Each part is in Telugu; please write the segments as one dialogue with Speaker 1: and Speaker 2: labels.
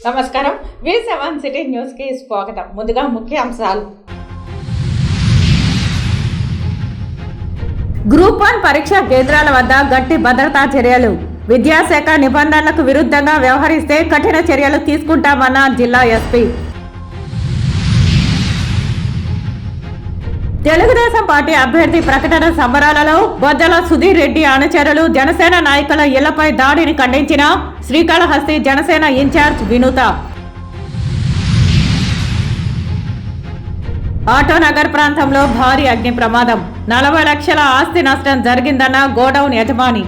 Speaker 1: నమస్కారం. V7 సిటీ న్యూస్ కి స్వాగతం. ముందుగా ముఖ్య అంశాలు. గ్రూప్ 1 పరీక్షా కేంద్రాల వద్ద గట్టి భద్రతా చర్యలు. విద్యాశాఖ నిబంధనలకు విరుద్ధంగా వ్యవహరిస్తే కఠిన చర్యలు తీసుకుంటామన్న జిల్లా ఎస్పీ. తెలుగుదేశం పార్టీ అభ్యర్థి ప్రకటన సంబరాలలో బొజ్జల సుధీర్ రెడ్డి అనుచరులు జనసేన నాయకుల ఇళ్లపై దాడిని ఖండించిన శ్రీకాళహస్తి జనసేన ఇన్ఛార్జ్ వినూత. ఆటోనగర్ ప్రాంతంలో భారీ అగ్ని ప్రమాదం, 40 లక్షల ఆస్తి నష్టం జరిగిందన్న గోడౌన్ యజమాని.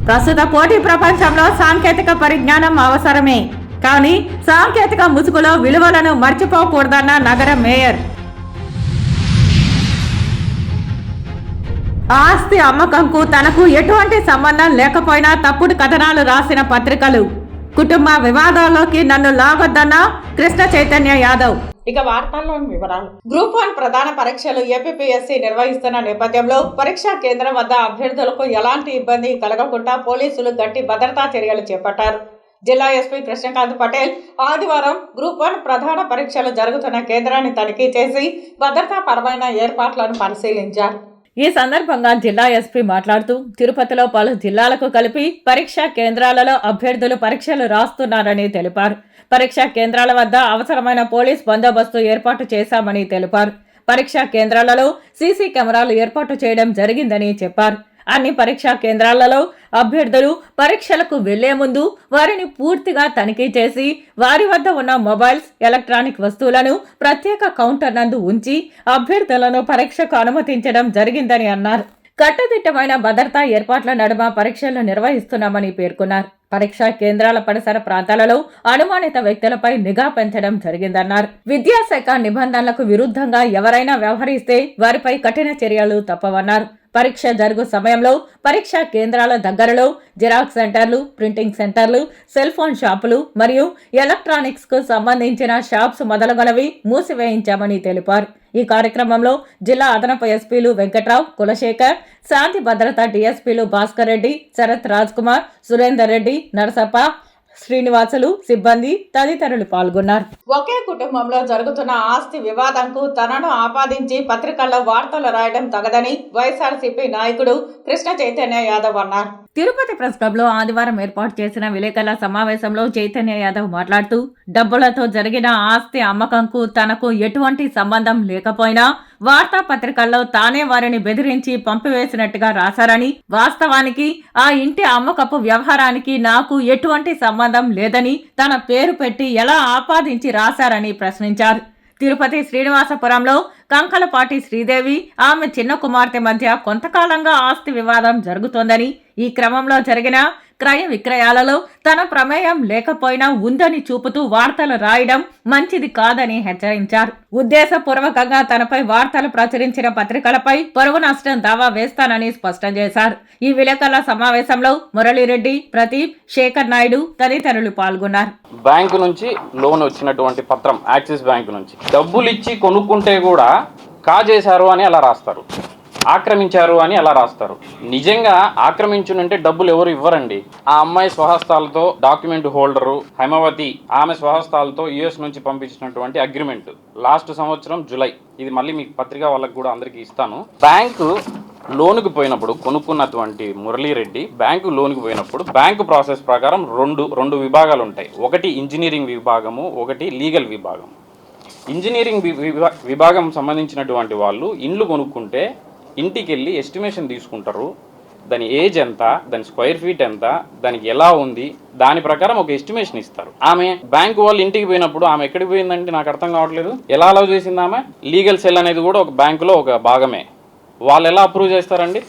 Speaker 1: ప్రస్తుత పోటీ ప్రపంచంలో సాంకేతిక పరిజ్ఞానం అవసరమే, కానీ సాంకేతిక ముసుగులో విలువలను మర్చిపోకూడదన్న నగర మేయర్. ఆస్తి అమ్మకంకు తనకు ఎటువంటి సంబంధం లేకపోయినా తప్పుడు కథనాలు రాసిన పత్రికలు. కుటుంబ వివాదాల్లోకి నన్ను లాగొద్దన్న కృష్ణ చైతన్య యాదవ్. ఇక వార్తల్లోని వివరాలు. గ్రూప్ 1 ప్రధాన పరీక్షలు ఏపీఎస్సీ నిర్వహిస్తున్న నేపథ్యంలో పరీక్షా కేంద్రం వద్ద అభ్యర్థులకు ఎలాంటి ఇబ్బంది కలగకుండా పోలీసులు గట్టి భద్రతా చర్యలు చేపట్టారు. జిల్లా ఎస్పీ కృష్ణకాంత్ పటేల్ ఆదివారం గ్రూప్ 1 ప్రధాన పరీక్షలు జరుగుతున్న కేంద్రాన్ని తనిఖీ చేసి భద్రతాపరమైన ఏర్పాట్లను పరిశీలించారు. ఈ సందర్భంగా జిల్లా ఎస్పీ మాట్లాడుతూ తిరుపతిలో పలు జిల్లాలకు కలిపి పరీక్షా కేంద్రాలలో అభ్యర్థులు పరీక్షలు రాస్తున్నారని తెలిపారు. పరీక్షా కేంద్రాల వద్ద అవసరమైన పోలీస్ బందోబస్తు ఏర్పాటు చేశామని తెలిపారు. పరీక్షా కేంద్రాలలో సీసీ కెమెరాలు ఏర్పాటు చేయడం జరిగిందని చెప్పారు. అన్ని పరీక్షా కేంద్రాలలో అభ్యర్థులు పరీక్షలకు వెళ్లే ముందు వారిని పూర్తిగా తనిఖీ చేసి వారి వద్ద ఉన్న మొబైల్స్, ఎలక్ట్రానిక్ వస్తువులను ప్రత్యేక కౌంటర్ నందు ఉంచి అభ్యర్థులను పరీక్షకు అనుమతించడం జరిగిందని అన్నారు. కట్టుదిట్టమైన భద్రతా ఏర్పాట్ల నడుమ పరీక్షలు నిర్వహిస్తున్నామని పేర్కొన్నారు. పరీక్షా కేంద్రాల పరిసర ప్రాంతాలలో అనుమానిత వ్యక్తులపై నిఘా పెంచడం జరిగిందన్నారు. విద్యాశాఖ నిబంధనలకు విరుద్ధంగా ఎవరైనా వ్యవహరిస్తే వారిపై కఠిన చర్యలు తప్పవన్నారు. పరీక్ష జరుగు సమయంలో పరీక్షా కేంద్రాల దగ్గరలో జిరాక్స్ సెంటర్లు, ప్రింటింగ్ సెంటర్లు, సెల్ ఫోన్ షాపులు మరియు ఎలక్ట్రానిక్స్ కు సంబంధించిన షాప్స్ మొదలగునవి మూసివేయించామని తెలిపారు. ఈ కార్యక్రమంలో జిల్లా అదనపు ఎస్పీలు వెంకట్రావు, కులశేఖర్, శాంతి భద్రత డీఎస్పీలు భాస్కర్ రెడ్డి, శరత్ రాజ్ కుమార్, సురేందర్ రెడ్డి, నరసప్ప, శ్రీనివాసులు, సిబ్బంది తదితరులు పాల్గొన్నారు. ఒకే కుటుంబంలో జరుగుతున్న ఆస్తి వివాదంకు తనను ఆపాదించి పత్రికల్లో వార్తలు రాయడం తగదని వైఎస్ఆర్సీపీ నాయకుడు కృష్ణ చైతన్య యాదవ్ అన్నారు. తిరుపతి ప్రెస్ క్లబ్ లో ఆదివారం ఏర్పాటు చేసిన విలేకరుల సమావేశంలో చైతన్య యాదవ్ మాట్లాడుతూ డబ్బులతో జరిగిన ఆస్తి అమ్మకంకు తనకు ఎటువంటి సంబంధం లేకపోయినా వార్తాపత్రికల్లో తానే వారిని బెదిరించి పంపివేసినట్టుగా రాశారని, వాస్తవానికి ఆ ఇంటి అమ్మకపు వ్యవహారానికి నాకు ఎటువంటి సంబంధం లేదని తన పేరు పెట్టి ఎలా ఆపాదించి రాశారని ప్రశ్నించారు. తిరుపతి శ్రీనివాసపురంలో కంకలపాటి శ్రీదేవి, ఆమె చిన్న కుమార్తె మధ్య కొంతకాలంగా ఆస్తి వివాదం జరుగుతోందని, ఈ క్రమంలో జరిగిన క్రయ విక్రయాలలో తన ప్రమేయం లేకపోయినా ఉందని చూపుతూ వార్తలు రాయడం మంచిది కాదని హెచ్చరించారు. ఉద్దేశపూర్వకంగా తనపై వార్తలు ప్రచురించిన పత్రికలపై పరువు నష్టం దావా వేస్తానని స్పష్టం చేశారు. ఈ విలేకరుల సమావేశంలో మురళీరెడ్డి, ప్రదీప్, శేఖర్ నాయుడు తదితరులు పాల్గొన్నారు.
Speaker 2: బ్యాంకు నుంచి లోన్ వచ్చినటువంటి పత్రం, యాక్సిస్ బ్యాంకు నుంచి డబ్బులు ఇచ్చి కొనుక్కుంటే కూడా కాజేశారు అని అలా రాస్తారు, ఆక్రమించారు అని అలా రాస్తారు. నిజంగా ఆక్రమించునంటే డబ్బులు ఎవరు ఇవ్వరండి. ఆ అమ్మాయి స్వహస్తాలతో డాక్యుమెంట్ హోల్డరు హైమవతి, ఆమె స్వహస్తాలతో యుఎస్ నుంచి పంపించినటువంటి అగ్రిమెంట్ లాస్ట్ సంవత్సరం జూలై, ఇది మళ్ళీ మీకు పత్రిక వాళ్ళకి కూడా అందరికీ ఇస్తాను. బ్యాంకు లోనుకు పోయినప్పుడు కొనుక్కున్నటువంటి మురళీరెడ్డి బ్యాంకు లోనుకు పోయినప్పుడు బ్యాంకు ప్రాసెస్ ప్రకారం రెండు విభాగాలు ఉంటాయి. ఒకటి ఇంజనీరింగ్ విభాగము, ఒకటి లీగల్ విభాగం. ఇంజనీరింగ్ విభాగం సంబంధించినటువంటి వాళ్ళు ఇండ్లు కొనుక్కుంటే ఇంటికి వెళ్ళి ఎస్టిమేషన్ తీసుకుంటారు. దాని ఏజ్ ఎంత, దాని స్క్వేర్ ఫీట్ ఎంత, దానికి ఎలా ఉంది, దాని ప్రకారం ఒక ఎస్టిమేషన్ ఇస్తారు. ఆమె బ్యాంకు వాళ్ళు ఇంటికి పోయినప్పుడు ఆమె ఎక్కడికి పోయిందంటే నాకు అర్థం కావట్లేదు. ఎలా అలౌ చేసింది ఆమె? లీగల్ సెల్ అనేది కూడా ఒక బ్యాంకులో ఒక భాగమే. వాళ్ళు ఎలా అప్రూవ్ చేస్తారండి?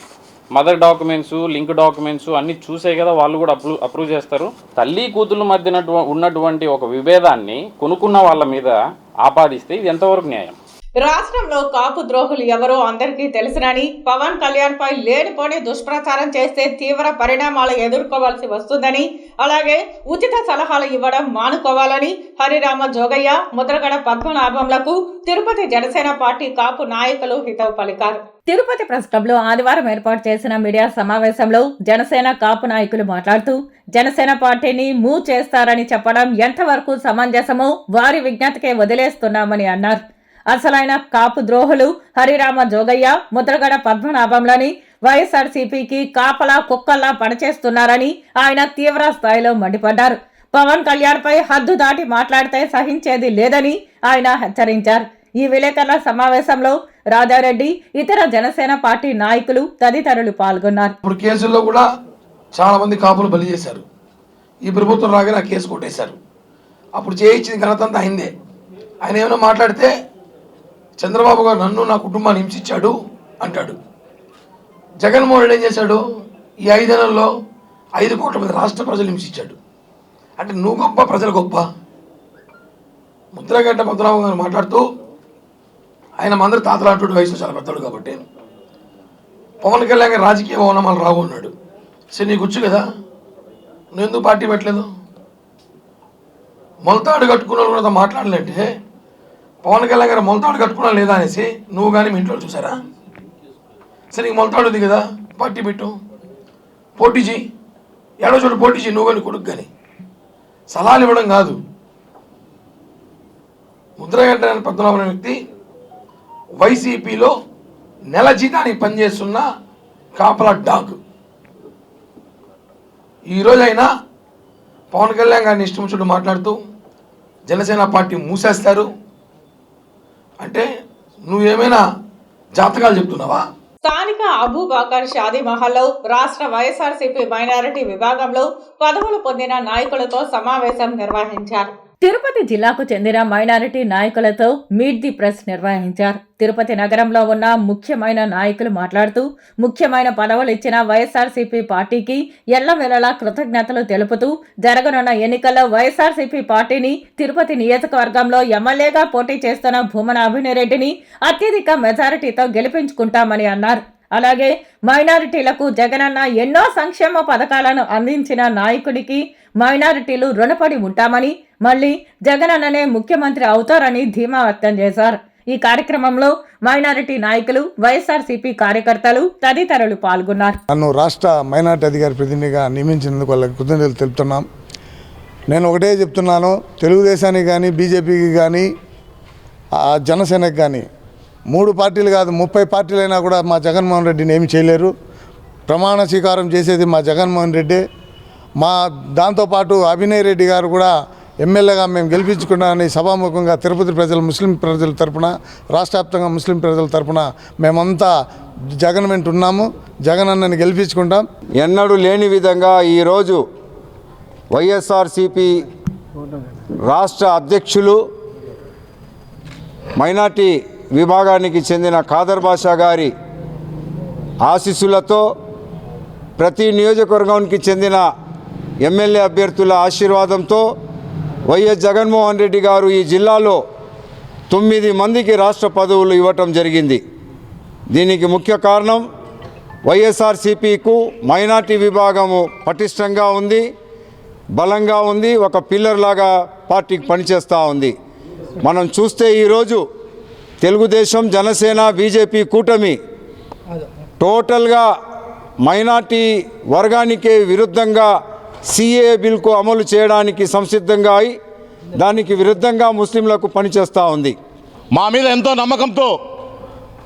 Speaker 2: మదర్ డాక్యుమెంట్స్, లింక్ డాక్యుమెంట్స్ అన్ని చూసే కదా వాళ్ళు కూడా అప్రూవ్ చేస్తారు. తల్లి కూతుళ్ళ మధ్య ఉన్నటువంటి ఒక విభేదాన్ని కొనుక్కున్న వాళ్ళ మీద ఆపాదిస్తే ఇది ఎంతవరకు న్యాయం?
Speaker 1: రాష్ట్రంలో కాపు ద్రోహులు ఎవరో అందరికీ తెలుసునని, పవన్ కళ్యాణ్ పై లేనిపోని దుష్ప్రచారం చేస్తే తీవ్ర పరిణామాలు ఎదుర్కోవాల్సి వస్తుందని, అలాగే ఉచిత సలహాలు ఇవ్వడం మానుకోవాలని హరిరామ జోగయ్య, ముద్రగడ పద్మనాభంలకు తిరుపతి జనసేన పార్టీ కాపు నాయకులు హితవు పలికారు. తిరుపతి ప్రెస్ క్లబ్లో ఆదివారం ఏర్పాటు చేసిన మీడియా సమావేశంలో జనసేన కాపు నాయకులు మాట్లాడుతూ, జనసేన పార్టీని మూవ్ చేస్తారని చెప్పడం ఎంతవరకు సమంజసమో వారి విజ్ఞతకే వదిలేస్తున్నామని అన్నారు. అసలైన కాపు ద్రోహులు హరిరామ జోగయ్య, ముద్రగడ పద్మనాభంలని వైఎస్ఆర్సీపీకి కాపలా కుక్కల్లా పనిచేస్తున్నారని ఆయన తీవ్ర స్థాయిలో మండిపడ్డారు. పవన్ కళ్యాణ్ పై హద్దు దాటి మాట్లాడితే సహించేది లేదని ఆయన హెచ్చరించారు. ఈ విలేకరుల సమావేశంలో రాజారెడ్డి, ఇతర జనసేన పార్టీ నాయకులు తదితరులు పాల్గొన్నారు.
Speaker 3: ఇప్పుడు కేసుల్లో కూడా చాలా మంది కాపులు బలి చేశారు. ఈ ప్రభుత్వం రాగానే ఆ కేసు కొట్టేశారు. అప్పుడు చేయించిన ఘనత అంతా అయిందే. ఆయన ఏమైనా మాట్లాడితే చంద్రబాబు గారు నన్ను నా కుటుంబాన్ని హింసించాడు అంటాడు. జగన్మోహన్ రెడ్డి ఏం చేశాడు? ఈ 5 నెలల్లో 5 కోట్ల మంది రాష్ట్ర ప్రజలు హింసించాడు. అంటే నువ్వు గొప్ప, ప్రజలు గొప్ప. ముద్రగడ్డ పద్మనాభం గారు మాట్లాడుతూ, ఆయన మందరి తాతలాంటి వయసు చాలా పెద్దడు కాబట్టి పవన్ కళ్యాణ్ గారు రాజకీయ ఓనమాలు రావు అన్నాడు. సరే నీకు వచ్చు కదా, నువ్వు ఎందుకు పార్టీ పెట్టలేదు? మొలతాడు కట్టుకున్న వాళ్ళు కూడా మాట్లాడలేంటే పవన్ కళ్యాణ్ గారు మొలతాడు కట్టుకున్నా లేదా అనేసి నువ్వు కానీ మీ ఇంట్లో చూసారా? సరే నీకు మొలతాడు ఉంది కదా, పార్టీ పెట్టు, పోటీ చేయి, ఏడో చోటు పోటీ చేయి, నువ్వు కానీ కొడుకు కానీ. సలహాలు ఇవ్వడం కాదు. ముద్రగడ్డ పద్మనాభం అనే వ్యక్తి వైసీపీలో నెల జీతానికి పనిచేస్తున్న కాపలా డాగ్. ఈరోజు అయినా పవన్ కళ్యాణ్ గారిని ఇష్టం చుట్టూ మాట్లాడుతూ జనసేన పార్టీ మూసేస్తారు అంటే నువ్వేమైనా జాతకాలు చెప్తున్నావా?
Speaker 1: స్థానిక అబూబకర్ షాదీ మహల్లో రాష్ట్ర వైఎస్ఆర్సీపీ మైనారిటీ విభాగంలో పదవులు పొందిన నాయకులతో సమావేశం నిర్వహించారు. తిరుపతి జిల్లాకు చెందిన మైనారిటీ నాయకులతో మీట్ ది ప్రెస్ నిర్వహించారు. తిరుపతి నగరంలో ఉన్న ముఖ్యమైన నాయకులు మాట్లాడుతూ, ముఖ్యమైన పదవులు ఇచ్చిన వైఎస్ఆర్సీపీ పార్టీకి ఎల్లవేళలా కృతజ్ఞతలు తెలుపుతూ, జరగనున్న ఎన్నికల్లో వైఎస్ఆర్సీపీ పార్టీని తిరుపతి నియోజకవర్గంలో ఎమ్మెల్యేగా పోటీ చేస్తున్న భూమన అభినయరెడ్డిని అత్యధిక మెజారిటీతో గెలిపించుకుంటామని అన్నారు. అలాగే మైనారిటీలకు జగనన్న ఎన్నో సంక్షేమ పథకాలను అందించిన నాయకుడికి మైనారిటీలు రుణపడి ఉంటామని, మళ్లీ జగనన్ననే ముఖ్యమంత్రి అవుతారని ధీమా వ్యక్తం చేశారు. ఈ కార్యక్రమంలో మైనారిటీ నాయకులు, వైఎస్ఆర్సీపీ కార్యకర్తలు తదితరులు పాల్గొన్నారు.
Speaker 4: నన్ను రాష్ట్ర మైనారిటీ అధికారి ప్రతినిధిగా నియమించినందుకు వాళ్ళకి కృతజ్ఞతలు తెలుపుతున్నాం. నేను ఒకటే చెప్తున్నాను, తెలుగుదేశానికి కానీ, బీజేపీకి కానీ, జనసేనకి కానీ 3 పార్టీలు కాదు 30 పార్టీలైనా కూడా మా జగన్మోహన్ రెడ్డిని ఏమి చేయలేరు. ప్రమాణ స్వీకారం చేసేది మా జగన్మోహన్ రెడ్డి. మా దాంతోపాటు అభినయ్ రెడ్డి గారు కూడా ఎమ్మెల్యేగా మేము గెలిపించుకున్నామని సభాముఖంగా తిరుపతి ప్రజలు, ముస్లిం ప్రజల తరపున, రాష్ట్ర వ్యాప్తంగా ముస్లిం ప్రజల తరపున మేమంతా జగన్ వెంట ఉన్నాము. జగన్ అన్నని గెలిపించుకుంటాం.
Speaker 5: ఎన్నడూ లేని విధంగా ఈరోజు వైఎస్ఆర్సీపీ రాష్ట్ర అధ్యక్షులు, మైనార్టీ విభాగానికి చెందిన ఖాదర్ బాషా గారి ఆశీస్సులతో, ప్రతి నియోజకవర్గానికి చెందిన ఎమ్మెల్యే అభ్యర్థుల ఆశీర్వాదంతో వైఎస్ జగన్మోహన్ రెడ్డి గారు ఈ జిల్లాలో 9 మందికి రాష్ట్ర పదవులు ఇవ్వటం జరిగింది. దీనికి ముఖ్య కారణం వైఎస్ఆర్సీపీకు మైనార్టీ విభాగము పటిష్టంగా ఉంది, బలంగా ఉంది, ఒక పిల్లర్ లాగా పార్టీకి పనిచేస్తూ ఉంది. మనం చూస్తే ఈరోజు తెలుగుదేశం, జనసేన, బీజేపీ కూటమి టోటల్గా మైనార్టీ వర్గానికే విరుద్ధంగా సిఏ బిల్కు అమలు చేయడానికి సంసిద్ధంగా అయి దానికి విరుద్ధంగా ముస్లింలకు పనిచేస్తూ ఉంది.
Speaker 6: మా మీద ఎంతో నమ్మకంతో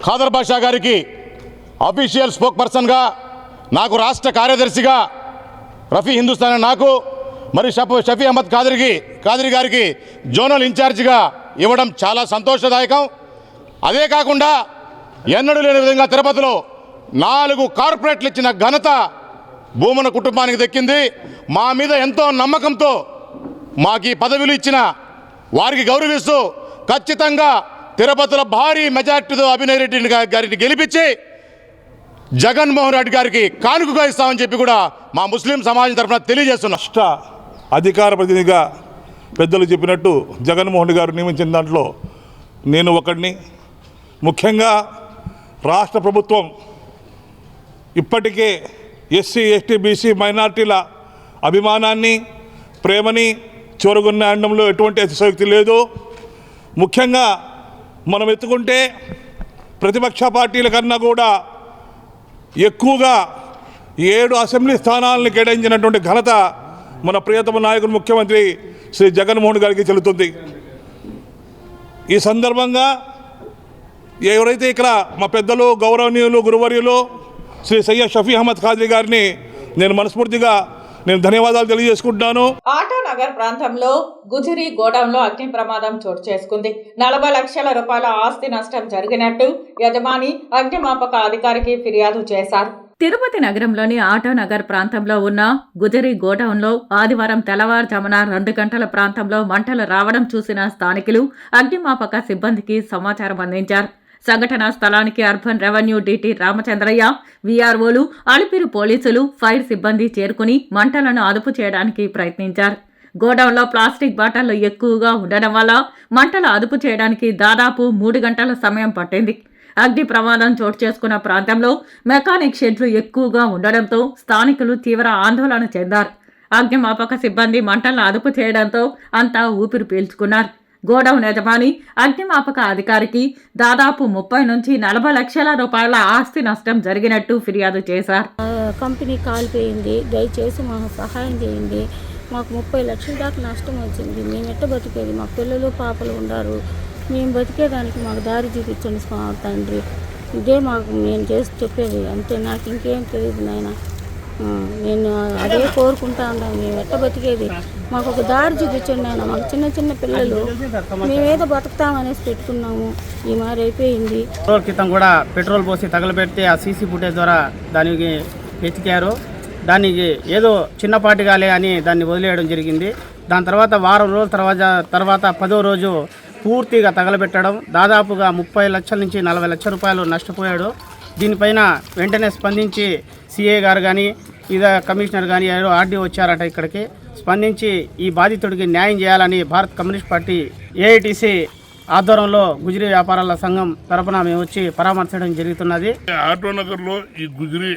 Speaker 6: ఖాదర్ బాషా గారికి అఫీషియల్ స్పోక్ పర్సన్గా, నాకు రాష్ట్ర కార్యదర్శిగా రఫీ హిందుస్థాన్ నాకు, మరి షఫీ అహ్మద్ ఖాదరి గారికి జోనల్ ఇన్ఛార్జిగా ఇవ్వడం చాలా సంతోషదాయకం. అదే కాకుండా ఎన్నడూ లేని విధంగా తిరుపతిలో 4 కార్పొరేట్లు ఇచ్చిన ఘనత భూమన కుటుంబానికి దక్కింది. మా మీద ఎంతో నమ్మకంతో మాకు ఈ పదవులు ఇచ్చిన వారికి గౌరవిస్తూ ఖచ్చితంగా తిరుపతిలో భారీ మెజార్టీతో అభినయ్ రెడ్డి గారిని గెలిపించి జగన్మోహన్ రెడ్డి గారికి కానుకగా ఇస్తామని చెప్పి కూడా మా ముస్లిం సమాజం తరఫున తెలియజేస్తున్నాం.
Speaker 7: రాష్ట్ర అధికార ప్రతినిధిగా పెద్దలు చెప్పినట్టు జగన్మోహన్ రెడ్డి గారు నియమించిన దాంట్లో నేను ఒకడిని, ముఖ్యంగా రాష్ట్ర ప్రభుత్వం ఇప్పటికే ఎస్సీ ఎస్టీ బీసీ మైనార్టీల అభిమానాన్ని ప్రేమని చూరగొన్న అనడంలో ఎటువంటి అతిశయోక్తి లేదు. ముఖ్యంగా మనం ఎత్తుకుంటే ప్రతిపక్ష పార్టీల కన్నా కూడా ఎక్కువగా 7 అసెంబ్లీ స్థానాలను కేటాయించినటువంటి ఘనత మన ప్రియతమ నాయకుడు ముఖ్యమంత్రి శ్రీ జగన్మోహన్ గారికి చెల్లుతుంది. ఈ సందర్భంగా ఎవరైతే ఇక్కడ మా పెద్దలు గౌరవనీయులు గురువర్యులు శ్రీ సయ్యద్ షఫీ అహ్మద్ ఖాద్రీ గారిని నేను మనస్ఫూర్తిగా ధన్యవాదాలు తెలియజేసుకుంటున్నాను.
Speaker 1: ఆటోనగర్ ప్రాంతంలో గుజరీ గోడౌన్లో అగ్ని ప్రమాదం చోటు చేసుకుంది. 40 లక్షల రూపాయల ఆస్తి నష్టం జరిగినట్టు యజమాని అగ్నిమాపక అధికారికి ఫిర్యాదు చేశారు. తిరుపతి నగరంలోని ఆటోనగర్ ప్రాంతంలో ఉన్న గుజరీ గోడౌన్లో ఆదివారం తెల్లవారుజామున 2 గంటల ప్రాంతంలో మంటలు రావడం చూసిన స్థానికులు అగ్నిమాపక సిబ్బందికి సమాచారం అందించారు. సంఘటనా స్థలానికి అర్బన్ రెవెన్యూ డీటీ రామచంద్రయ్య, వీఆర్ఓలు, అలిపిరి పోలీసులు, ఫైర్ సిబ్బంది చేరుకుని మంటలను అదుపు చేయడానికి ప్రయత్నించారు. గోడౌన్లో ప్లాస్టిక్ బాటళ్లు ఎక్కువగా ఉండడం వల్ల మంటలు అదుపు చేయడానికి దాదాపు 3 గంటల సమయం పట్టింది. అగ్ని ప్రమాదం చోటు చేసుకున్న ప్రాంతంలో మెకానిక్ షెడ్లు ఎక్కువగా ఉండడంతో స్థానికులు తీవ్ర ఆందోళన చెందారు. అగ్నిమాపక సిబ్బంది మంటలను అదుపు చేయడంతో అంతా ఊపిరి పీల్చుకున్నారు. గోడౌన్ యజమాని అగ్నిమాపక అధికారికి దాదాపు 30 నుంచి 40 లక్షల రూపాయల ఆస్తి నష్టం జరిగినట్టు ఫిర్యాదు చేశారు.
Speaker 8: కంపెనీ కాలిపోయింది, దయచేసి మాకు సహాయం చేయండి. మాకు 30 లక్షల దాకా నష్టం వచ్చింది. మేము ఎట్ట బతికేది? మా పిల్లలు పాపలు ఉన్నారు. మేము బతికేదానికి మాకు దారి చూపించండి తండ్రి. ఇదే మాకు నేను చేసి చెప్పేది అంతే. నాకు ఇంకేం తెలియదు నాయన. నేను అదే కోరుకుంటా ఉన్నాను. మేము ఎట్ట బతికేది? మాకు ఒక దారి చూపించండి నాయన. మాకు చిన్న చిన్న పిల్లలు, మేమేదో బతుకుతామనేసి పెట్టుకున్నాము. ఈ మారి అయిపోయింది.
Speaker 9: రోజుల క్రితం కూడా పెట్రోల్ పోసి తగలబెడితే ఆ సీసీ ఫుటేజ్ ద్వారా దానికి వెతికారు. దానికి ఏదో చిన్నపాటిగాలే అని దాన్ని వదిలేయడం జరిగింది. దాని తర్వాత వారం రోజుల తర్వాత 10వ రోజు పూర్తిగా తగలబెట్టడం, దాదాపుగా 30 లక్షల నుంచి 40 లక్షల రూపాయలు నష్టపోయాడు. దీనిపైన వెంటనే స్పందించి సిఏ గారు కానీ కమిషనర్ కానీ ఆర్డీ వచ్చారట. ఇక్కడికి స్పందించి ఈ బాధితుడికి న్యాయం చేయాలని భారత్ కమ్యూనిస్ట్ పార్టీ ఏఐటీసీ ఆధ్వర్యంలో గుజరీ వ్యాపారాల సంఘం తరపున మేము వచ్చి పరామర్శించడం జరుగుతున్నది.
Speaker 10: ఆటోనగర్లో ఈ గుజరీ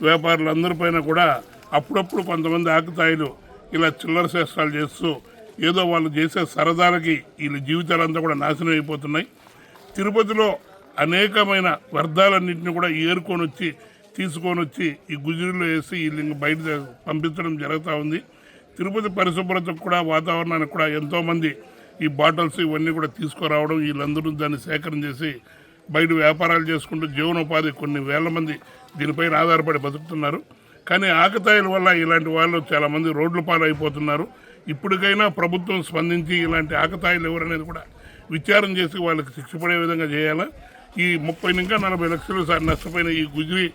Speaker 10: వ్యాపారులందరిపైన కూడా అప్పుడప్పుడు కొంతమంది ఆకుతాయిలు ఇలా చిల్లర చేష్టాలు చేస్తూ ఏదో వాళ్ళు చేసే సరదాలకి వీళ్ళ జీవితాలంతా కూడా నాశనం అయిపోతున్నాయి. తిరుపతిలో అనేకమైన వ్యర్థాలన్నింటినీ కూడా ఏరుకొని వచ్చి తీసుకొని వచ్చి ఈ గుజరీలో వేసి వీళ్ళు బయట పంపించడం జరుగుతూ ఉంది. తిరుపతి పరిశుభ్రతకు కూడా వాతావరణానికి కూడా ఎంతోమంది ఈ బాటిల్స్ ఇవన్నీ కూడా తీసుకురావడం, వీళ్ళందరూ దాన్ని సేకరణ చేసి బయట వ్యాపారాలు చేసుకుంటూ జీవనోపాధి కొన్ని వేల మంది దీనిపైన ఆధారపడి బతుకుతున్నారు. కానీ ఆకతాయిల వల్ల ఇలాంటి వాళ్ళు చాలామంది రోడ్ల పాలైపోతున్నారు. ఇప్పటికైనా ప్రభుత్వం స్పందించి ఇలాంటి ఆకతాయిలు ఎవరనేది కూడా విచారం చేసి వాళ్ళకి శిక్ష పడే విధంగా చేయాలా. ఈ 30 ఇంకా 40 లక్షలు నష్టపోయిన ఈ గుజరీ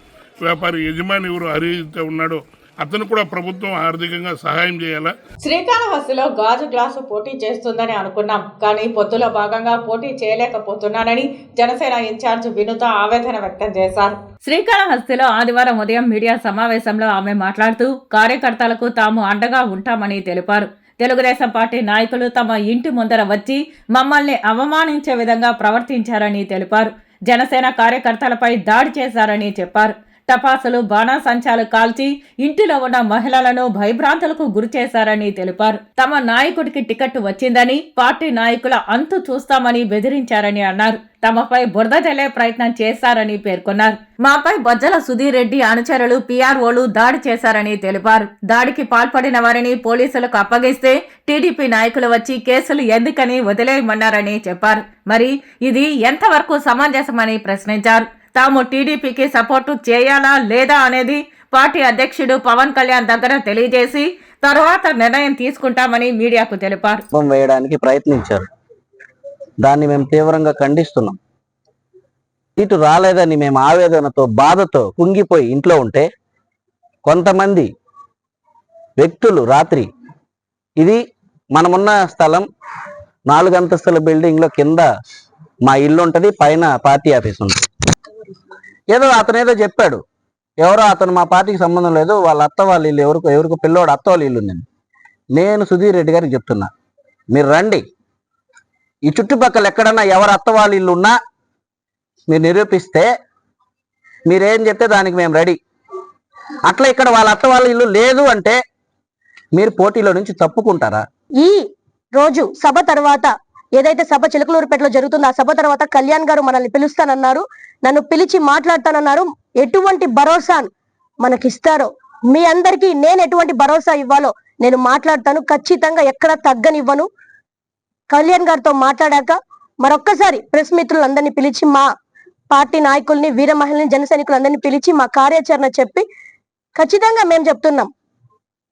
Speaker 10: వ్యాపారి యజమాని ఎవరు హరిత ఉన్నాడో అతను కూడా ప్రభుత్వం ఆర్థికంగా సహాయం చేయాలా.
Speaker 1: శ్రీకాళహస్తిలో గాజు గ్లాసు పోటీ చేస్తుందని అనుకున్నాం, కానీ పొత్తులో భాగంగా పోటీ చేయలేకపోతున్నానని జనసేన ఇన్ఛార్జ్ వినుత ఆవేదన వ్యక్తం చేశారు. శ్రీకాళహస్తిలో ఆదివారం ఉదయం మీడియా సమావేశంలో ఆమె మాట్లాడుతూ కార్యకర్తలకు తాము అండగా ఉంటామని తెలిపారు. తెలుగుదేశం పార్టీ నాయకులు తమ ఇంటి ముందర వచ్చి మమ్మల్ని అవమానించే విధంగా ప్రవర్తించారని తెలిపారు. జనసేన కార్యకర్తలపై దాడి చేశారని చెప్పారు. టపాసులు, బాణాసంచాలు కాల్చి ఇంటిలో ఉన్న మహిళలను భయభ్రాంతులకు గురి చేశారని తెలిపారు. తమ నాయకుడికి టికెట్ వచ్చిందని పార్టీ నాయకుల అంతు చూస్తామని బెదిరించారని అన్నారు. తమపై బురద జల్లే ప్రయత్నం చేశారని పేర్కొన్నారు. మాపై బొజ్జల సుధీర్ రెడ్డి అనుచరులు పీఆర్ఓలు దాడి చేశారని తెలిపారు. దాడికి పాల్పడిన వారిని పోలీసులకు అప్పగిస్తే టీడీపీ నాయకులు వచ్చి కేసులు ఎందుకని వదిలేయమన్నారని చెప్పారు. మరి ఇది ఎంతవరకు సమంజసమని ప్రశ్నించారు. తాము టీడీపీకి సపోర్టు చేయాలా లేదా అనేది పార్టీ అధ్యక్షుడు పవన్ కళ్యాణ్ దగ్గర తెలియజేసి తర్వాత నిర్ణయం తీసుకుంటామని మీడియాకు తెలిపారు.
Speaker 11: వేయడానికి ప్రయత్నించారు. దాన్ని మేము తీవ్రంగా ఖండిస్తున్నాం. సీటు రాలేదని మేము ఆవేదనతో బాధతో కుంగిపోయి ఇంట్లో ఉంటే కొంతమంది వ్యక్తులు రాత్రి, ఇది మనమున్న స్థలం 4 అంతస్తుల బిల్డింగ్ లో కింద మా ఇల్లు ఉంటది, పైన పార్టీ ఆఫీస్ ఉంటుంది. అతనేదో చెప్పాడు, ఎవరో అతను మా పార్టీకి సంబంధం లేదు, వాళ్ళ అత్త వాళ్ళ ఇల్లు, ఎవరికి పిల్లోడు అత్త వాళ్ళ ఇల్లు ఉందండి. నేను సుధీర్ రెడ్డి గారికి చెప్తున్నా, మీరు రండి, ఈ చుట్టుపక్కల ఎక్కడన్నా ఎవరు అత్త వాళ్ళ ఇల్లు ఉన్నా మీరు నిరూపిస్తే మీరేం చెప్తే దానికి మేము రెడీ. అట్లా ఇక్కడ వాళ్ళ అత్త వాళ్ళ ఇల్లు లేదు అంటే మీరు పోటీలో నుంచి తప్పుకుంటారా?
Speaker 12: ఈ రోజు సభ తర్వాత ఏదైతే సభ చిలకలూరుపేటలో జరుగుతుందో ఆ సభ తర్వాత కళ్యాణ్ గారు మనల్ని పిలుస్తానన్నారు, నన్ను పిలిచి మాట్లాడతానన్నారు. ఎటువంటి భరోసా మనకిస్తారో మీ అందరికీ నేను ఎటువంటి భరోసా ఇవ్వాలో నేను మాట్లాడతాను. ఖచ్చితంగా ఎక్కడ తగ్గనివ్వను. కళ్యాణ్ గారితో మాట్లాడాక మరొక్కసారి ప్రెస్ మిత్రులందరినీ పిలిచి, మా పార్టీ నాయకుల్ని, వీర మహిళని, జన సైనికులందరినీ పిలిచి మా కార్యాచరణ చెప్పి ఖచ్చితంగా మేము చెప్తున్నాం,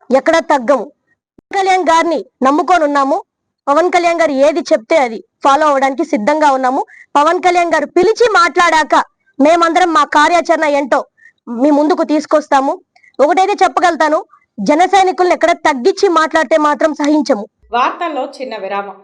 Speaker 12: ఎక్కడ తగ్గము. కళ్యాణ్ గారిని నమ్ముకొని ఉన్నాము. పవన్ కళ్యాణ్ గారు ఏది చెప్తే అది ఫాలో అవడానికి సిద్ధంగా ఉన్నాము. పవన్ కళ్యాణ్ గారు పిలిచి మాట్లాడాక మేమందరం మా కార్యాచరణ ఏంటో మీ ముందుకు తీసుకొస్తాము. ఒకటైతే చెప్పగలుగుతాను, జన సైనికుల్ని ఎక్కడ తగ్గించి మాట్లాడితే మాత్రం సహించము.
Speaker 1: వార్తల్లో చిన్న విరామం.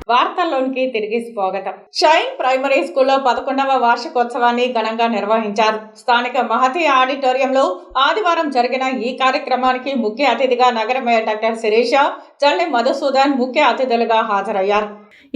Speaker 1: వార్తల్లోనికి తిరిగి స్వాగతం. షైన్ ప్రైమరీ స్కూల్లో 11వ వార్షికోత్సవాన్ని ఘనంగా నిర్వహించారు. స్థానిక మహతి ఆడిటోరియంలో ఆదివారం జరిగిన ఈ కార్యక్రమానికి ముఖ్య అతిథిగా నగర మేయర్ డాక్టర్ శిరీష, జల్లి మధుసూదన్ ముఖ్య అతిథులుగా హాజరయ్యారు.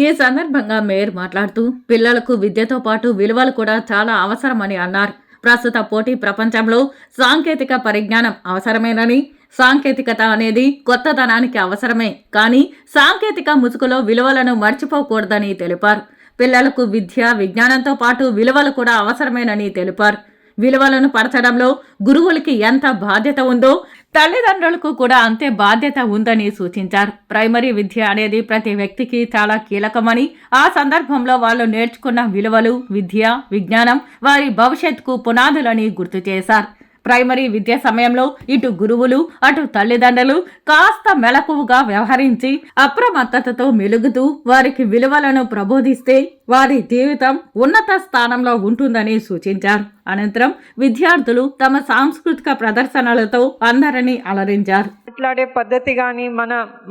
Speaker 1: ఈ సందర్భంగా మేయర్ మాట్లాడుతూ పిల్లలకు విద్యతో పాటు విలువలు కూడా చాలా అవసరమని అన్నారు. ప్రస్తుత పోటీ ప్రపంచంలో సాంకేతిక పరిజ్ఞానం అవసరమేనని, సాంకేతికత అనేది కొత్తదనానికి అవసరమే, కానీ సాంకేతిక ముసుగులో విలువలను మర్చిపోకూడదని తెలిపారు. పిల్లలకు విద్య, విజ్ఞానంతో పాటు విలువలు కూడా అవసరమేనని తెలిపారు. విలువలను పరచడంలో గురువులకి ఎంత బాధ్యత ఉందో తల్లిదండ్రులకు కూడా అంతే బాధ్యత ఉందని సూచించారు. ప్రైమరీ విద్య అనేది ప్రతి వ్యక్తికి చాలా కీలకమని, ఆ సందర్భంలో వాళ్ళు నేర్చుకున్న విలువలు, విద్య, విజ్ఞానం వారి భవిష్యత్తుకు పునాదులని గుర్తు చేశారు. ప్రైమరీ విద్య సమయంలో ఇటు గురువులు, అటు తల్లిదండ్రులు కాస్త మెలకువగా వ్యవహరించి అప్రమత్తతతో మెలుగుతూ వారికి విలువలను ప్రబోధిస్తే వారి జీవితం ఉన్నత స్థానంలో ఉంటుందని సూచించారు. అనంతరం విద్యార్థులు తమ సాంస్కృతిక ప్రదర్శనలతో అందరినీ అలరించారు.
Speaker 13: మాట్లాడే పద్ధతి కానీ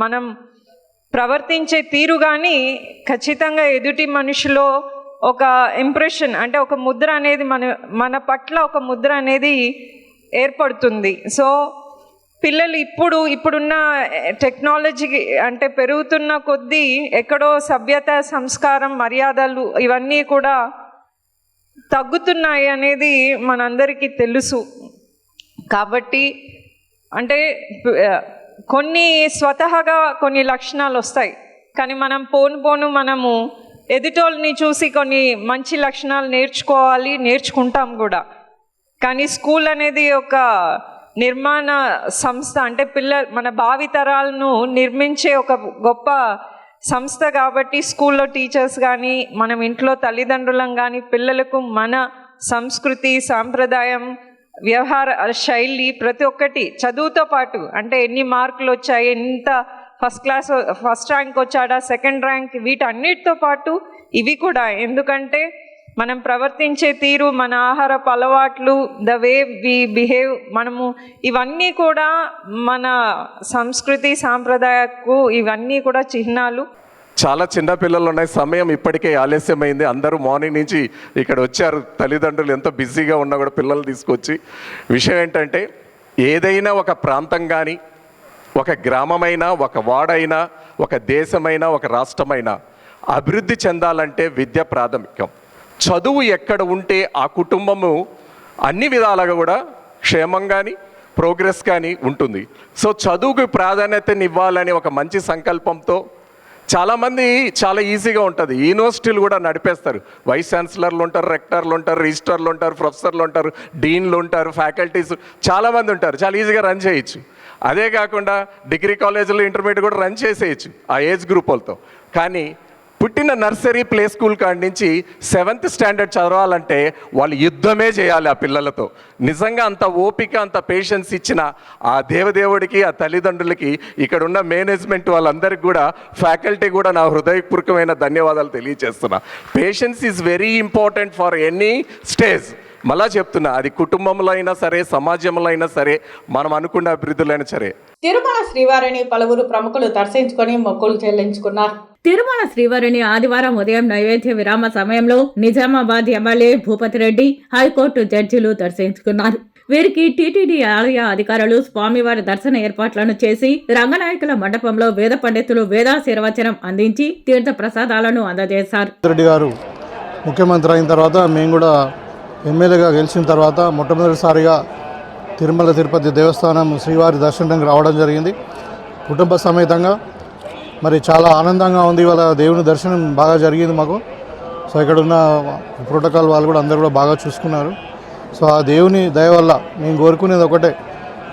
Speaker 13: మనం ప్రవర్తించే తీరు కానీ ఖచ్చితంగా ఎదుటి మనిషిలో ఒక ఇంప్రెషన్, అంటే ఒక ముద్ర అనేది మన పట్ల ఒక ముద్ర అనేది ఏర్పడుతుంది. సో పిల్లలు ఇప్పుడున్న టెక్నాలజీ అంటే పెరుగుతున్న కొద్దీ ఎక్కడో సభ్యత, సంస్కారం, మర్యాదలు ఇవన్నీ కూడా తగ్గుతున్నాయి అనేది మనందరికీ తెలుసు. కాబట్టి అంటే కొన్ని స్వతహాగా కొన్ని లక్షణాలు వస్తాయి, కానీ మనం పోను మనము ఎదుటోళ్ళని చూసి కొన్ని మంచి లక్షణాలు నేర్చుకుంటాం కూడా. కానీ స్కూల్ అనేది ఒక నిర్మాణ సంస్థ, అంటే మన భావితరాలను నిర్మించే ఒక గొప్ప సంస్థ. కాబట్టి స్కూల్లో టీచర్స్ కానీ, మనం ఇంట్లో తల్లిదండ్రులం కానీ పిల్లలకు మన సంస్కృతి, సాంప్రదాయం, వ్యవహార శైలి ప్రతి ఒక్కటి చదువుతో పాటు, అంటే ఎన్ని మార్కులు వచ్చాయి, ఎంత ఫస్ట్ ర్యాంక్ వచ్చాడా, సెకండ్ ర్యాంక్, వీటన్నిటితో పాటు ఇవి కూడా. ఎందుకంటే మనం ప్రవర్తించే తీరు, మన ఆహారపు అలవాట్లు, ద వే వి బిహేవ్, మనము ఇవన్నీ కూడా మన సంస్కృతి సాంప్రదాయకు ఇవన్నీ కూడా చిహ్నాలు.
Speaker 14: చాలా చిన్న పిల్లలు ఉన్నాయి, సమయం ఇప్పటికే ఆలస్యమైంది. అందరూ మార్నింగ్ నుంచి ఇక్కడ వచ్చారు. తల్లిదండ్రులు ఎంతో బిజీగా ఉన్నా కూడా పిల్లలు తీసుకొచ్చి, విషయం ఏంటంటే ఏదైనా ఒక ప్రాంతం కానీ, ఒక గ్రామమైనా, ఒక వాడైనా, ఒక దేశమైనా, ఒక రాష్ట్రమైనా అభివృద్ధి చెందాలంటే విద్య ప్రాథమికం. చదువు ఎక్కడ ఉంటే ఆ కుటుంబము అన్ని విధాలుగా కూడా క్షేమం కానీ, ప్రోగ్రెస్ కానీ ఉంటుంది. సో చదువుకు ప్రాధాన్యతనివ్వాలని ఒక మంచి సంకల్పంతో చాలామంది చాలా ఈజీగా ఉంటుంది. యూనివర్సిటీలు కూడా నడిపేస్తారు. వైస్ ఛాన్సలర్లు ఉంటారు, రెక్టర్లు ఉంటారు, రిజిస్టర్లు ఉంటారు, ప్రొఫెసర్లు ఉంటారు, డీన్లు ఉంటారు, ఫ్యాకల్టీస్ చాలామంది ఉంటారు. చాలా ఈజీగా రన్ చేయొచ్చు. అదే కాకుండా డిగ్రీ కాలేజీలో ఇంటర్మీడియట్ కూడా రన్ చేసేయచ్చు ఆ ఏజ్ గ్రూప్ వాళ్ళతో. కానీ పుట్టిన నర్సరీ ప్లే స్కూల్ కాడి నుంచి 7th స్టాండర్డ్ చదవాలంటే వాళ్ళు యుద్ధమే చేయాలి ఆ పిల్లలతో. నిజంగా అంత ఓపిక, అంత పేషెన్స్ ఇచ్చిన ఆ దేవదేవుడికి, ఆ తల్లిదండ్రులకి, ఇక్కడ ఉన్న మేనేజ్మెంట్ వాళ్ళందరికీ కూడా, ఫ్యాకల్టీ కూడా నా హృదయపూర్వకమైన ధన్యవాదాలు తెలియజేస్తున్నా. Patience is very important for any stage. మళ్ళా చెప్తున్నా, అది కుటుంబంలో అయినా సరే, సమాజంలో అయినా సరే, మనం అనుకున్న అభివృద్ధులు అయినా సరే.
Speaker 1: తిరుమల శ్రీవారిని పలువురు ప్రముఖులు దర్శించుకొని మొక్కులు చెల్లించుకున్నారు. తిరుమల శ్రీవారిని ఆదివారం ఉదయం నైవేద్య విరామ సమయంలో నిజామాబాద్ ఎమ్మెల్యే భూపతి రెడ్డి, హైకోర్టు జడ్జిలు దర్శించుకున్నారు. వీరికి టీటీడీ ఆలయ అధికారులు స్వామివారి దర్శన ఏర్పాట్లను చేసి రంగనాయకుల మండపంలో వేద పండితులు వేదాశీర్వచనం అందించి తీర్థ ప్రసాదాలను అందజేశారు.
Speaker 4: రెడ్డి గారు ముఖ్యమంత్రి అయిన తర్వాత, మేము కూడా ఎమ్మెల్యేగా గెలిచిన తర్వాత మొట్టమొదటిసారిగా తిరుమల తిరుపతి దేవస్థానం శ్రీవారి దర్శనానికి రావడం జరిగింది కుటుంబ సమేతంగా. మరి చాలా ఆనందంగా ఉంది. ఇవాళ దేవుని దర్శనం బాగా జరిగింది మాకు. సో ఇక్కడ ఉన్న ప్రోటోకాల్ వాళ్ళు కూడా అందరూ కూడా బాగా చూసుకున్నారు. సో ఆ దేవుని దయ వల్ల మేము కోరుకునేది ఒకటే,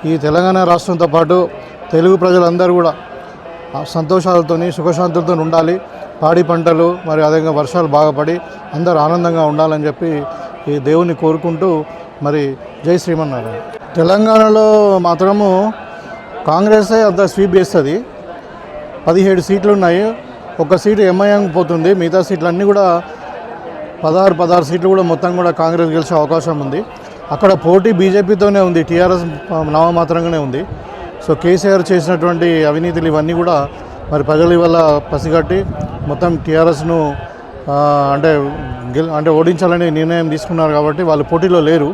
Speaker 4: ఈ తెలంగాణ రాష్ట్రంతో పాటు తెలుగు ప్రజలందరూ కూడా సంతోషాలతో, సుఖశాంతులతో ఉండాలి. పాడి పంటలు మరి అదేవిధంగా వర్షాలు బాగా పడి అందరూ ఆనందంగా ఉండాలని చెప్పి ఈ దేవుని కోరుకుంటూ మరి జై శ్రీమన్నారాయణ. తెలంగాణలో మాత్రము కాంగ్రెసే అంత స్వీప్ చేస్తుంది. 17 సీట్లు ఉన్నాయి. ఒక సీటు ఎంఐఎంకి పోతుంది. మిగతా సీట్లన్నీ కూడా 16 సీట్లు కూడా మొత్తం కూడా కాంగ్రెస్ గెలిచే అవకాశం ఉంది. అక్కడ పోటీ బీజేపీతోనే ఉంది, టీఆర్ఎస్ నామమాత్రంగానే ఉంది. సో కేసీఆర్ చేసినటువంటి అవినీతులు ఇవన్నీ కూడా మరి ప్రజలు ఇవాళ పసిగట్టి మొత్తం టీఆర్ఎస్ను అంటే ఓడించాలని నిర్ణయం తీసుకున్నారు కాబట్టి వాళ్ళు పోటీలో లేరు.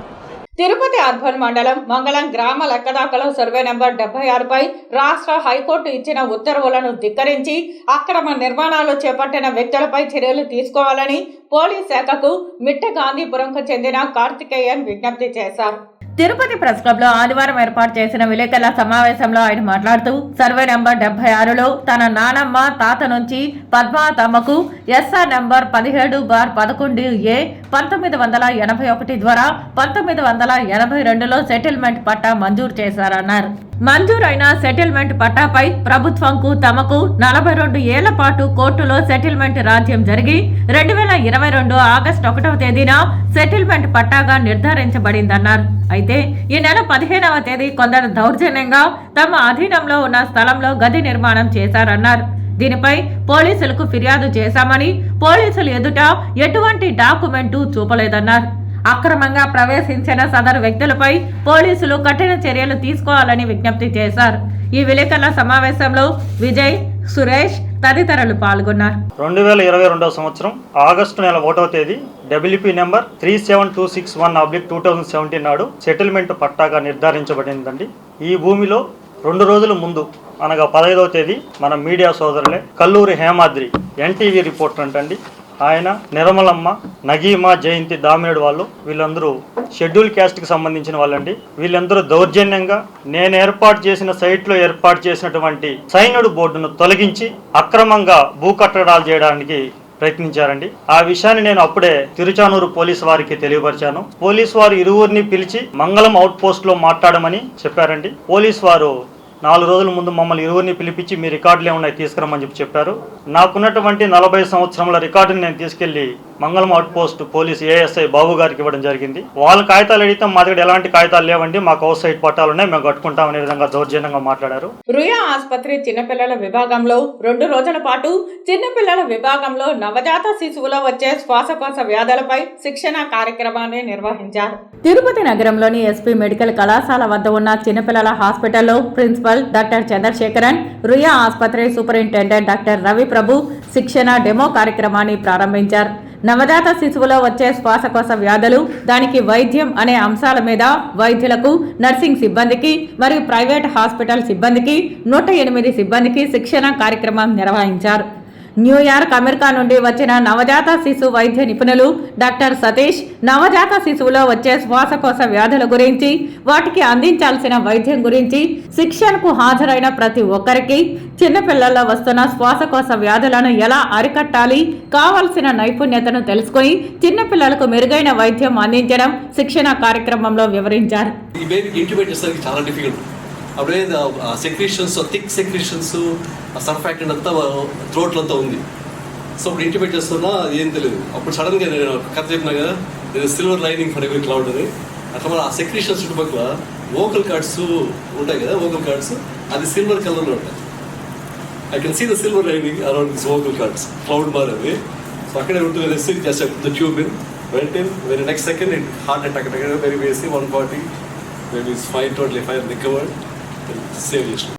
Speaker 1: తిరుపతి అర్బన్ మండలం మంగళం గ్రామ లెక్కదాకలో సర్వే నెంబర్ 76పై రాష్ట్ర హైకోర్టు ఇచ్చిన ఉత్తర్వులను ధిక్కరించి అక్రమ నిర్మాణాలు చేపట్టిన వ్యక్తులపై చర్యలు తీసుకోవాలని పోలీస్ శాఖకు మిట్ట గాంధీపురంకు చెందిన కార్తికేయన్ విజ్ఞప్తి చేశారు. తిరుపతి ప్రెస్ క్లబ్ లో ఆదివారం ఏర్పాటు చేసిన విలేకరుల సమావేశంలో ఆయన మాట్లాడుతూ సర్వే నెంబర్ 76లో తన నానమ్మ తాత నుంచి పద్మా తమ్మకు ఎస్ఆర్ నెంబర్ 17/11A 1981 ద్వారా 1982లో సెటిల్మెంట్ పట్టా మంజూరు చేశారన్నారు. మంజూరైన సెటిల్మెంట్ పట్టాపై ప్రభుత్వంకు తమకు 42 ఏళ్ల పాటు కోర్టులో సెటిల్మెంట్ రాజ్యం జరిగి 2022 ఆగస్టు 1వ తేదీన సెటిల్మెంట్ పట్టాగా నిర్ధారించబడిందన్నారు. అయితే ఈ నెల 15వ తేదీ కొందరు దౌర్జన్యంగా తమ అధీనంలో ఉన్న స్థలంలో గది నిర్మాణం చేశారన్నారు. దీనిపై పోలీసులకు ఫిర్యాదు చేశామని, పోలీసులు ఎదుట ఎటువంటి డాక్యుమెంటు చూపలేదన్నారు. అక్రమంగా ప్రవేశించిన సదరు వ్యక్తులపై పోలీసులు కఠిన చర్యలు తీసుకోవాలని విజ్ఞప్తి చేశారు. ఈ విలేకరుల సమావేశంలో విజయ్, సురేష్ తదితరులు పాల్గొన్నారు.
Speaker 15: 2022 సంవత్సరం ఆగస్టు నెల 1వ తేదీ WP నెంబర్ 37261/2017 నాడు సెటిల్మెంట్ పట్టాగా నిర్ధారించబడిందండి. ఈ భూమిలో 2 రోజుల ముందు అనగా 15వ తేదీ మన మీడియా సోదరులే కల్లూరి హేమాద్రి NTV రిపోర్టర్ అంటండి, ఆయన, నిర్మలమ్మ, నగీమా, జయంతి, దామినేడు వాళ్ళు, వీళ్ళందరూ షెడ్యూల్ క్యాస్ట్కి సంబంధించిన వాళ్ళండి. వీళ్ళందరూ దౌర్జన్యంగా నేను ఏర్పాటు చేసిన సైట్లో ఏర్పాటు చేసినటువంటి సైన్యుడు బోర్డును తొలగించి అక్రమంగా భూ కట్టడాలు చేయడానికి ప్రయత్నించారండి. ఆ విషయాన్ని నేను అప్పుడే తిరుచానూరు పోలీసు వారికి తెలియపరిచాను. పోలీసు వారు ఇరువురిని పిలిచి మంగళం అవుట్ పోస్ట్ లో మాట్లాడమని చెప్పారండి. పోలీసు వారు 4 రోజుల ముందు మమ్మల్ని ఇరువురిని పిలిపించి మీ రికార్డులు ఏమున్నాయి తీసుకురమ్మని చెప్పారు. నాకున్నటువంటి 40 సంవత్సరముల రికార్డుని నేను తీసుకెళ్లి మంగళం అవుట్ పోస్ట్ పోలీసు ASI బాబు గారికి ఇవ్వడం జరిగింది. వాళ్ళ కాగితాలు అడిగితే మా దగ్గర ఎలాంటి కాగితాలు లేవండి, మాకు అవుట్ సైడ్ పట్టాలు ఉన్నాయి, మేము కట్టుకుంటాం అనే విధంగా దౌర్జన్యంగా మాట్లాడారు.
Speaker 1: రుయా ఆసుపత్రి చిన్నపిల్లల విభాగంలో 2 రోజుల పాటు చిన్నపిల్లల విభాగంలో నవజాత శిశువులో వచ్చే శ్వాసకోశ వ్యాధులపై శిక్షణ కార్యక్రమాన్ని నిర్వహించారు. తిరుపతి నగరంలోని SP మెడికల్ కళాశాల వద్ద ఉన్న చిన్నపిల్లల హాస్పిటల్లో ప్రిన్సిపల్ డాక్టర్ చంద్రశేఖరన్, రుయా ఆసుపత్రి సూపరింటెండెంట్ డాక్టర్ రవి ప్రభు శిక్షణ డెమో కార్యక్రమాన్ని ప్రారంభించారు. నవజాత శిశువులో వచ్చే శ్వాసకోశ వ్యాధులు, దానికి వైద్యం అనే అంశాల మీద వైద్యులకు, నర్సింగ్ సిబ్బందికి మరియు ప్రైవేట్ హాస్పిటల్ సిబ్బందికి 108 సిబ్బందికి శిక్షణ కార్యక్రమం నిర్వహించారు. న్యూయార్క్, అమెరికా నుండి వచ్చిన నవజాత శిశు వైద్య నిపుణులు డాక్టర్ సతీష్ నవజాత శిశువులో వచ్చే శ్వాసకోశ వ్యాధుల గురించి, వాటికి అందించాల్సిన వైద్యం గురించి శిక్షణకు హాజరైన ప్రతి ఒక్కరికి చిన్నపిల్లల్లో వస్తున్న శ్వాసకోశ వ్యాధులను ఎలా అరికట్టాలి, కావలసిన నైపుణ్యతను తెలుసుకుని చిన్నపిల్లలకు మెరుగైన వైద్యం అందించడం శిక్షణ కార్యక్రమంలో వివరించారు.
Speaker 16: అప్పుడే సెక్రీషన్స్, థిక్ సెక్రీషన్స్, సర్ఫాక్టెంట్ అంతా థ్రోట్లో అంతా ఉంది. సో అప్పుడు ఇంటిమేట్ చేస్తున్నా ఏం తెలియదు. అప్పుడు సడన్గా నేను కథ చెప్పినా కదా, నేను silver lining for every cloud అని. అట్లా మన ఆ సెక్రీషన్స్ చుట్టుపక్కల వోకల్ కార్డ్స్ ఉంటాయి కదా, వోకల్ కార్డ్స్ అది సిల్వర్ కలర్లో ఉంటాయి. I can see the silver lining around this vocal cords, cloud bar అవి. సో అక్కడే ఉంటుంది రెస్ట్రిక్ట్ చేసాను the tube in went in very next second it heart attack very వేసి 140 మేబీ 525 రికవర్డ్.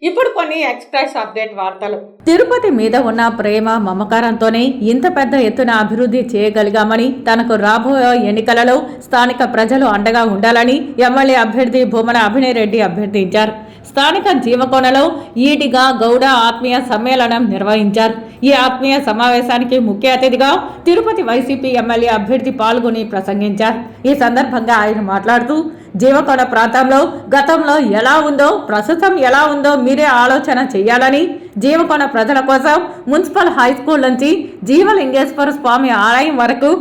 Speaker 1: ఇప్పుడు కొన్ని ఎక్స్ప్రెస్ అప్డేట్ వార్తలు. తిరుపతి మీద ఉన్న ప్రేమ మమకారంతోనే ఇంత పెద్ద ఎత్తున అభివృద్ధి చేయగలిగామని, తనకు రాబోయే ఎన్నికలలో స్థానిక ప్రజలు అండగా ఉండాలని ఎమ్మెల్యే అభ్యర్థి భూమన అభినయ్ రెడ్డి అభ్యర్థించారు. స్థానిక జీవకోణలో ఈడిగా గౌడ ఆత్మీయ సమ్మేళనం నిర్వహించారు. ఈ ఆత్మీయ సమావేశానికి ముఖ్య అతిథిగా తిరుపతి వైసీపీ ఎమ్మెల్యే అభ్యర్థి పాల్గొని ప్రసంగించారు. ఈ సందర్భంగా ఆయన మాట్లాడుతూ, జీవకోణ ప్రాంతంలో గతంలో ఎలా ఉందో ప్రస్తుతం ఎలా ఉందో మీరే ఆలోచన చేయాలని, జీవకోణ ప్రజల కోసం మున్సిపల్ హై స్కూల్ నుంచి జీవలింగేశ్వర స్వామి ఆలయం వరకు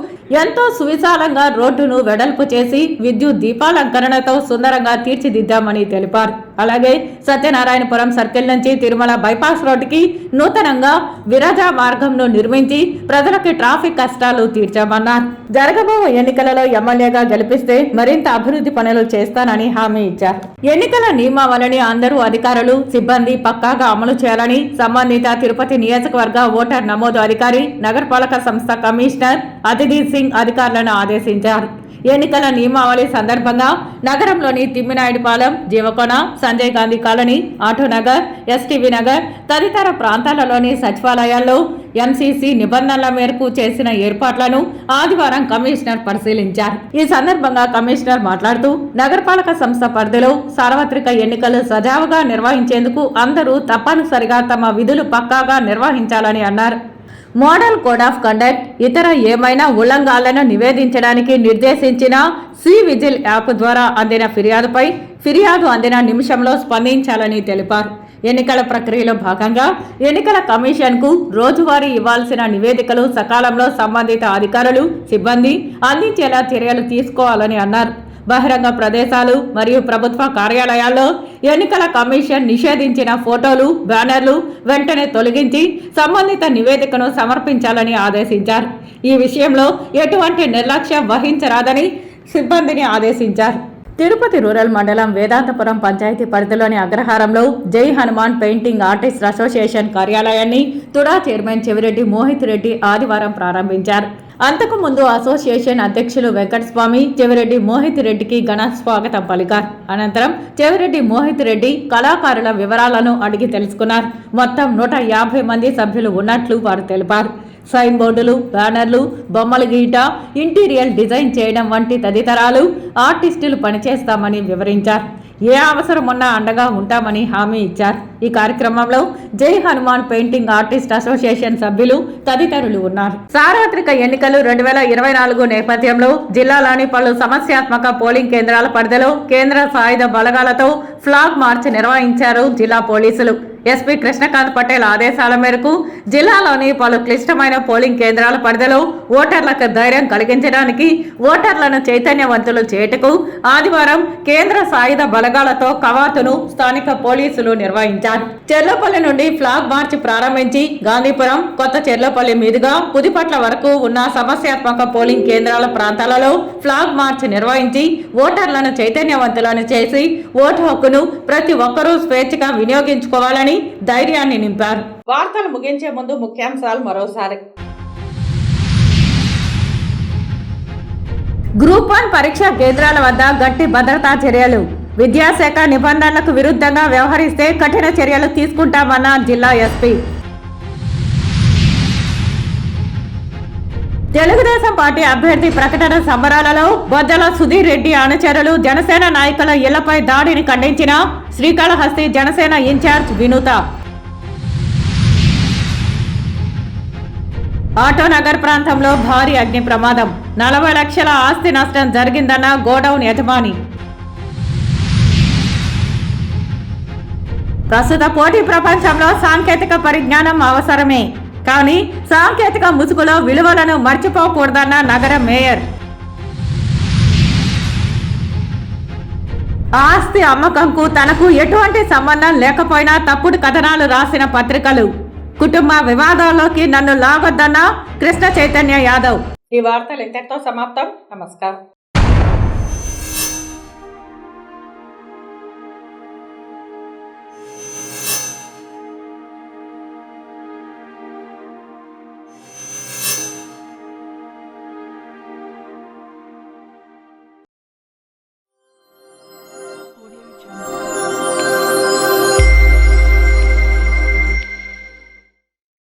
Speaker 1: ఎంతో సువిశాలంగా రోడ్డును వెడల్పు చేసి విద్యుత్ దీపాలంకరణతో సుందరంగా తీర్చిదిద్దామని తెలిపారు. అలాగే సత్యనారాయణపురం సర్కిల్ నుంచి తిరుమల బైపాస్ రోడ్డుకి నూతనంగా విరజా మార్గంను నిర్మించి ప్రజలకి ట్రాఫిక్ కష్టాలు తీర్చామన్నారు. జరగబో ఎన్నికలలో ఎమ్మెల్యేగా గెలిపిస్తే మరింత అభివృద్ధి పనులు చేస్తానని హామీ ఇచ్చారు. ఎన్నికల నియమావళిని అందరూ అధికారులు సిబ్బంది పక్కాగా అమలు చేయాలని సంబంధిత తిరుపతి నియోజకవర్గ ఓటర్ నమోదు అధికారి, నగరపాలక సంస్థ కమిషనర్ అతిథి సింగ్ అధికారులను ఆదేశించారు. ఎన్నికల నియమావళి సందర్భంగా నగరంలోని తిమ్మినాయుడుపాలెం, జీవకోణ, సంజయ్ గాంధీ కాలనీ, ఆటోనగర్, ఎస్టీవీ నగర్ తదితర ప్రాంతాలలోని సచివాలయాల్లో ఎంసీసీ నిబంధనల మేరకు చేసిన ఏర్పాట్లను ఆదివారం కమిషనర్ పరిశీలించారు. ఈ సందర్భంగా కమిషనర్ మాట్లాడుతూ, నగరపాలక సంస్థ పరిధిలో సార్వత్రిక ఎన్నికలు సజావుగా నిర్వహించేందుకు అందరూ తప్పనిసరిగా తమ విధులు పక్కాగా నిర్వహించాలని అన్నారు. మోడల్ కోడ్ ఆఫ్ కండక్ట్, ఇతర ఏమైనా ఉల్లంఘనలను నివేదించడానికి నిర్దేశించిన సి విజిల్ యాప్ ద్వారా అందిన ఫిర్యాదు అందిన నిమిషంలో స్పందించాలని తెలిపారు. ఎన్నికల ప్రక్రియలో భాగంగా ఎన్నికల కమిషన్కు రోజువారీ ఇవ్వాల్సిన నివేదికలు సకాలంలో సంబంధిత అధికారులు, సిబ్బంది అందించేలా చర్యలు తీసుకోవాలని అన్నారు. బహిరంగ ప్రదేశాలు మరియు ప్రభుత్వ కార్యాలయాల్లో ఎన్నికల కమిషన్ నిషేధించిన ఫోటోలు, బ్యానర్లు వెంటనే తొలగించి సంబంధిత నివేదికను సమర్పించాలని ఆదేశించారు. ఈ విషయంలో ఎటువంటి నిర్లక్ష్యం వహించరాదని సిబ్బందిని ఆదేశించారు. తిరుపతి రూరల్ మండలం వేదాంతపురం పంచాయతీ పరిధిలోని అగ్రహారంలో జై హనుమాన్ పెయింటింగ్ ఆర్టిస్ట్ అసోసియేషన్ కార్యాలయాన్ని తుడా చైర్మన్ చెవిరెడ్డి మోహిత్ రెడ్డి ఆదివారం ప్రారంభించారు. అంతకుముందు అసోసియేషన్ అధ్యక్షులు వెంకటస్వామి చెవిరెడ్డి మోహిత్ రెడ్డికి ఘన స్వాగతం పలికారు. అనంతరం చెవిరెడ్డి మోహిత్ రెడ్డి కళాకారుల వివరాలను అడిగి తెలుసుకున్నారు. మొత్తం 150 మంది సభ్యులు ఉన్నట్లు వారు తెలిపారు. సైన్ బోర్డులు, బ్యానర్లు, బొమ్మలు గీట, ఇంటీరియర్ డిజైన్ చేయడం వంటి తదితరాలు ఆర్టిస్టులు పనిచేస్తామని వివరించారు. ఏ అవసరం ఉన్నా అండగా ఉంటామని హామీ ఇచ్చారు. ఈ కార్యక్రమంలో జై హనుమాన్ పెయింటింగ్ ఆర్టిస్ట్ అసోసియేషన్ సభ్యులు తదితరులు ఉన్నారు. సార్వత్రిక ఎన్నికలు 2024 నేపథ్యంలో జిల్లాలోని పలు సమస్యాత్మక పోలింగ్ కేంద్రాల పరిధిలో కేంద్ర సాయుధ బలగాలతో ఫ్లాగ్ మార్చ్ నిర్వహించారు జిల్లా పోలీసులు. ఎస్పీ కృష్ణకాంత్ పటేల్ ఆదేశాల మేరకు జిల్లాలోని పలు క్లిష్టమైన పోలింగ్ కేంద్రాల పరిధిలో ఓటర్లకు ధైర్యం కలిగించడానికి, ఓటర్లను చైతన్యవంతులు చేయుటకు ఆదివారం కేంద్ర సాయుధ బలగాలతో కవాతును స్థానిక పోలీసులు నిర్వహించారు. చెర్లోపల్లి నుండి ఫ్లాగ్ మార్చ్ ప్రారంభించి గాంధీపురం, కొత్త చెర్లోపల్లి మీదుగా పుదిపట్ల వరకు ఉన్న సమస్యాత్మక పోలింగ్ కేంద్రాల ప్రాంతాలలో ఫ్లాగ్ మార్చ్ నిర్వహించి ఓటర్లను చైతన్యవంతులను చేసి ఓటు హక్కును ప్రతి ఒక్కరూ స్వేచ్ఛగా వినియోగించుకోవాలని ధైర్యాన్ని నింపారు. వార్తలు ముగించే ముందు ముఖ్యాంశాలు మరోసారి. గ్రూప్ 1 పరీక్షా కేంద్రాల వద్ద గట్టి భద్రతా చర్యలు. విద్యాశాఖ నిబంధనలకు విరుద్ధంగా వ్యవహరిస్తే కఠిన చర్యలు తీసుకుంటామన్న జిల్లా ఎస్పీ. తెలుగుదేశం పార్టీ అభ్యర్థి ప్రకటన సంబరాలలో బొజ్జల సుధీర్ రెడ్డి అనుచరులు జనసేన నాయకుల ఇళ్లపై దాడిని ఖండించిన శ్రీకాళహస్తి జనసేన ఇన్ఛార్జ్ వినూత. ఆటోనగర్ ప్రాంతంలో భారీ అగ్ని ప్రమాదం, 40 లక్షల ఆస్తి నష్టం జరిగిందన్న గోడౌన్ యజమాని. ప్రస్తుత పోటీ ప్రపంచంలో సాంకేతిక పరిజ్ఞానం అవసరమే, కానీ సాంకేతిక ముసుగులో విలువలను మర్చిపోకూడదన్న నగర మేయర్. ఆస్తి అమ్మకంకు తనకు ఎటువంటి సంబంధం లేకపోయినా తప్పుడు కథనాలు రాసిన పత్రికలు. కుటుంబ వివాదాల్లోకి నన్ను లాగొద్దన్న కృష్ణ చైతన్య యాదవ్. ఈ వార్తలు ఇంతటితో సమాప్తం. నమస్కారం.